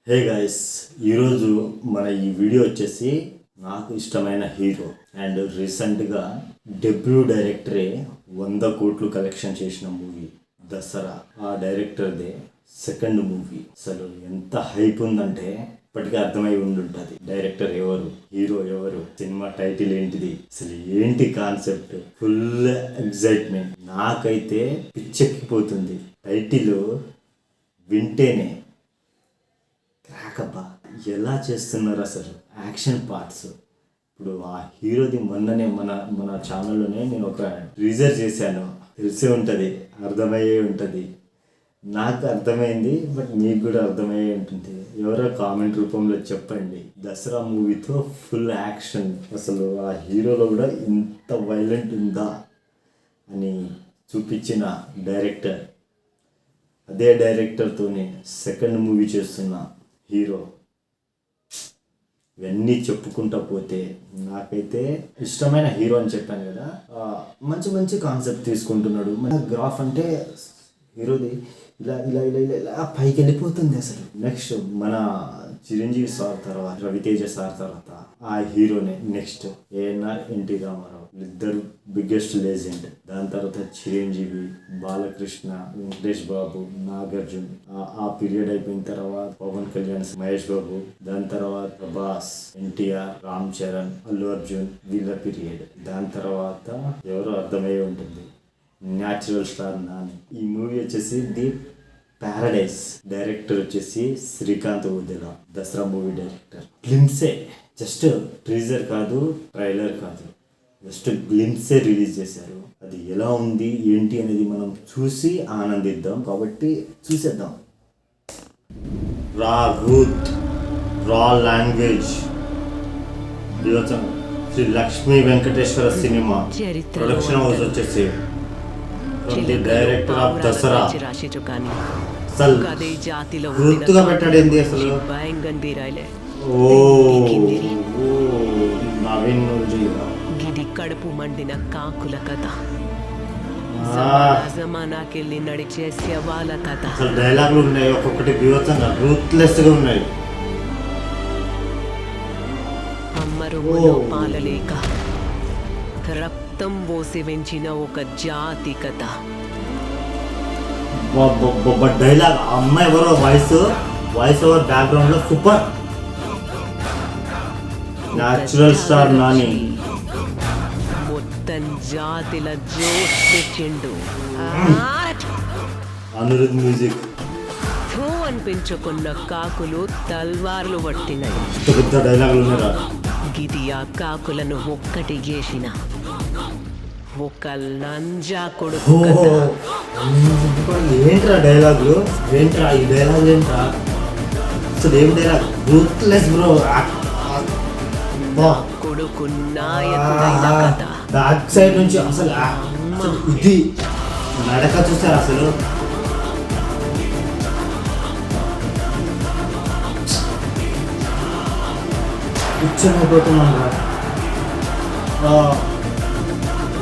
Hey guys, ఈరోజు మన ఈ వీడియో వచ్చేసి నాకు ఇష్టమైన హీరో అండ్ రీసెంట్గా డెబ్యూ డైరెక్టరే 100 కోట్లు కలెక్షన్ చేసిన మూవీ దసరా. ఆ డైరెక్టర్దే సెకండ్ మూవీ. అసలు ఎంత హైప్ ఉందంటే ఇప్పటికే అర్థమై ఉండుంటుంది డైరెక్టర్ ఎవరు, హీరో ఎవరు, సినిమా టైటిల్ ఏంటిది, అసలు ఏంటి కాన్సెప్ట్. Full excitement. నాకైతే పిచ్చెక్కిపోతుంది టైటిల్ వింటేనే. క్రాకబ్బా, ఎలా చేస్తున్నారు అసలు యాక్షన్ పార్ట్స్. ఇప్పుడు ఆ హీరోది మొన్ననే మన మన ఛానల్లోనే నేను ఒక టీజర్ చేశాను. తెలిసే ఉంటుంది, అర్థమయ్యే ఉంటుంది. నాకు అర్థమైంది, బట్ మీకు కూడా అర్థమయ్యే ఉంటుంది. ఎవరో కామెంట్ రూపంలో చెప్పండి. దసరా మూవీతో ఫుల్ యాక్షన్, అసలు ఆ హీరోలో కూడా ఇంత వైలెంట్ ఉందా అని చూపించిన డైరెక్టర్. అదే డైరెక్టర్తోనే సెకండ్ మూవీ చేస్తున్న హీరో. ఇవన్నీ చెప్పుకుంటా పోతే నాకైతే ఇష్టమైన హీరో అని చెప్పాను కదా. మంచి మంచి కాన్సెప్ట్ తీసుకుంటున్నాడు. మన గ్రాఫ్ అంటే హీరోది ఇలా ఇలా ఇలా ఇలా ఇలా పైకి వెళ్ళిపోతుంది అసలు. నెక్స్ట్ మన చిరంజీవి సార్ తర్వాత, రవితేజ సార్ తర్వాత ఆ హీరోనే నెక్స్ట్ ఏఎన్ఆర్ ఎన్టీ రామారావు. ఇద్దరు బిగ్గెస్ట్ లెజెండ్. దాని తర్వాత చిరంజీవి, బాలకృష్ణ, వెంకటేష్ బాబు, నాగార్జున. ఆ పీరియడ్ అయిపోయిన తర్వాత పవన్ కళ్యాణ్, మహేష్ బాబు. దాని తర్వాత ప్రభాస్, ఎన్టీఆర్, రామ్ చరణ్, అల్లు అర్జున్, వీళ్ళ పీరియడ్. దాని తర్వాత ఎవరో అర్థమయ్యే ఉంటుంది, న్యాచురల్ స్టార్ నాని. ఈ మూవీ వచ్చేసి ది ప్యారడైజ్. డైరెక్టర్ వచ్చేసి Srikanth Odela. Dasara movie director. Glimpse, just teaser కాదు, ట్రైలర్ కాదు, జస్ట్ గ్లిమ్సే రిలీజ్ చేశారు. అది ఎలా ఉంది ఏంటి అనేది మనం చూసి ఆనందిద్దాం. కాబట్టి చూసేద్దాం. Raw truth, raw language, Shri Lakshmi Venkateswara cinema production house వచ్చేసి ది డైరెక్టర్ ఆఫ్ దసరా. అసలు గుర్తుగా పెట్టాడు ఏంది అసలు. ఓ నవీన్ గిది కడుపు మండిన కాకుల కథ, జమానాకెళ్ళి నడిచే శవాల కథ. అసలు డైలాగులు ఉన్నాయి, ఒక్కొక్కటి బీభత్సంగా రూత్లెస్ గా ఉన్నాయి. అమ్మరుములో పాలలేక రక్తం పోసి వెంచిన ఒక జాతి కథ. డైలాగ్ అమ్మాయి ఎవరో వాయిస్ ఓవర్ బ్యాక్గ్రౌండ్ లో సూపర్. న్యాచురల్ స్టార్ నాని మొత్తం జాతిల జోష్ తెచ్చిండు. అనిరుద్ మ్యూజిక్. అనిపించుకున్న కాకులు తల్వార్లు పట్టినాయి. పెద్ద డైలాగులు ఉన్నాయి. గిది ఆ కాకులను ఒక్కటి చేసిన ఒక లంజా కొడుకు. ఏంట్రా డైలాగులు, ఏంట్రా ఈ డైలాగ్, ఏంట్రా అసలు ఏం డైలాగ్. Ruthless bro. కొడుకు నాయకుడైన కథ. బ్యాక్ సైడ్ నుంచి అసలు ఇది నడక చూసారు అసలు. కూర్చొనిపోతున్నాం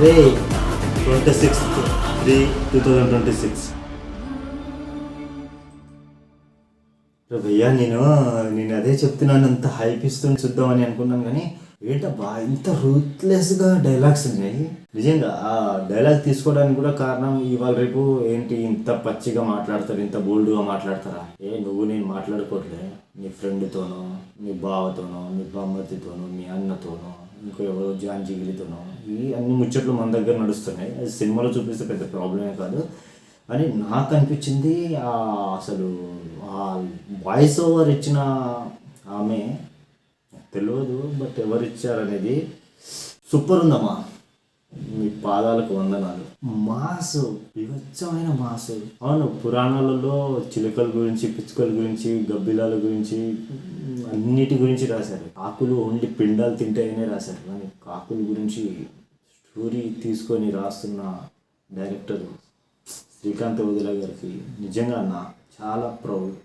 రే. 26/3/2026 భయ్యా. నేను అదే చెప్తున్నాను, అంత హైప్ ఇస్తుంది చూద్దామని అనుకున్నాను. కానీ ఏంటబ్బా ఇంత రూత్లెస్గా డైలాగ్స్ ఉన్నాయి. నిజంగా ఆ డైలాగ్ తీసుకోవడానికి కూడా కారణం ఇవాళ రేపు ఏంటి ఇంత పచ్చిగా మాట్లాడతారు, ఇంత బోల్డ్గా మాట్లాడతారా. నువ్వు నేను మాట్లాడుకోవట్లే, నీ ఫ్రెండ్తోనో, నీ బావతోనో, నీ బామ్మతితోనో, నీ అన్నతోనో, ఇంకో ఎవరో జాంజిగిరితోనో, ఈ అన్ని ముచ్చట్లు మన దగ్గర నడుస్తున్నాయి. అది సినిమాలో చూపిస్తే పెద్ద ప్రాబ్లమే కాదు అని నాకు అనిపించింది. అసలు ఆ వాయిస్ ఓవర్ ఇచ్చిన ఆమె తెలియదు, బట్ ఎవరు ఇచ్చారనేది సూపర్ ఉందమ్మా. మీ పాదాలకు వందనాలు. మాసు, వివచ్చమైన మాసు. అవును, పురాణాలలో చిలుకల గురించి, పిచ్చుకల గురించి, గబ్బిలాల గురించి, అన్నిటి గురించి రాశారు. కాకులు ఓన్లీ పిండాలు తింటాయనే రాశారు. కానీ కాకుల గురించి స్టోరీ తీసుకొని రాస్తున్న డైరెక్టర్ శ్రీకాంత్ ఊదెల గారికి నిజంగా చాలా ప్రౌడ్.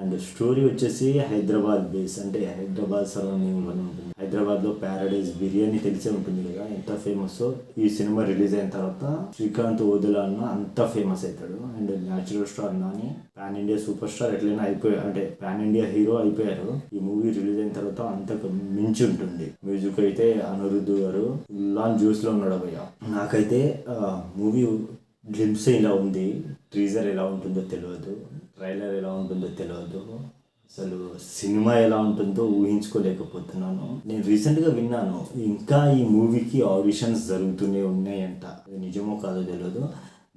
అండ్ స్టోరీ వచ్చేసి హైదరాబాద్ బేస్, అంటే హైదరాబాద్ సరౌండింగ్లోనే ఉంటుంది. హైదరాబాద్లో ప్యారడైజ్ బిర్యానీ తెలిసే ఉంటుంది కదా ఎంత ఫేమస్. ఈ సినిమా రిలీజ్ అయిన తర్వాత శ్రీకాంత్ ఓదెలా అన్న అంత ఫేమస్ అవుతాడు. And natural star Nani pan India super star ఎట్లయినా అయిపోయారు, అంటే పాన్ ఇండియా హీరో అయిపోయారు. ఈ మూవీ రిలీజ్ అయిన తర్వాత అంతకు మించి ఉంటుంది. మ్యూజిక్ అయితే అనిరుద్ధ్ గారు లాన్ జ్యూస్లో ఉన్నాడు భయ్య. నాకైతే మూవీ గ్లిమ్స్ ఇలా ఉంది, టీజర్ ఎలా ఉంటుందో తెలియదు, ట్రైలర్ ఎలా ఉంటుందో తెలియదు, అసలు సినిమా ఎలా ఉంటుందో ఊహించుకోలేకపోతున్నాను. నేను రీసెంట్గా విన్నాను ఇంకా ఈ మూవీకి ఆడిషన్స్ జరుగుతూనే ఉన్నాయంట. అది నిజమో కాదో తెలియదు.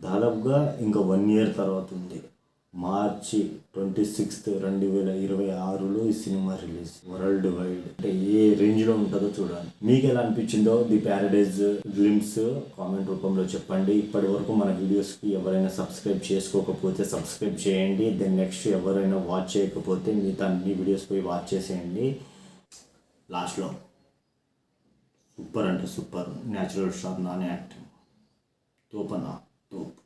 దాదాపుగా ఇంకా 1 year తర్వాత ఉంది. మార్చి 26, 2026లో ఈ సినిమా రిలీజ్ వరల్డ్ వైడ్. అంటే ఏ రేంజ్లో ఉంటుందో చూడాలి. మీకు ఎలా అనిపించిందో ది ప్యారడైజ్ గ్లిమ్స్ కామెంట్ రూపంలో చెప్పండి. ఇప్పటి వరకు మన వీడియోస్కి ఎవరైనా సబ్స్క్రైబ్ చేసుకోకపోతే సబ్స్క్రైబ్ చేయండి. దెన్ నెక్స్ట్ ఎవరైనా వాచ్ చేయకపోతే మిగతా అన్ని వీడియోస్ పోయి వాచ్ చేసేయండి. లాస్ట్లో సూపర్ అంటే super natural star Nani acting తోపన్నా తోపు.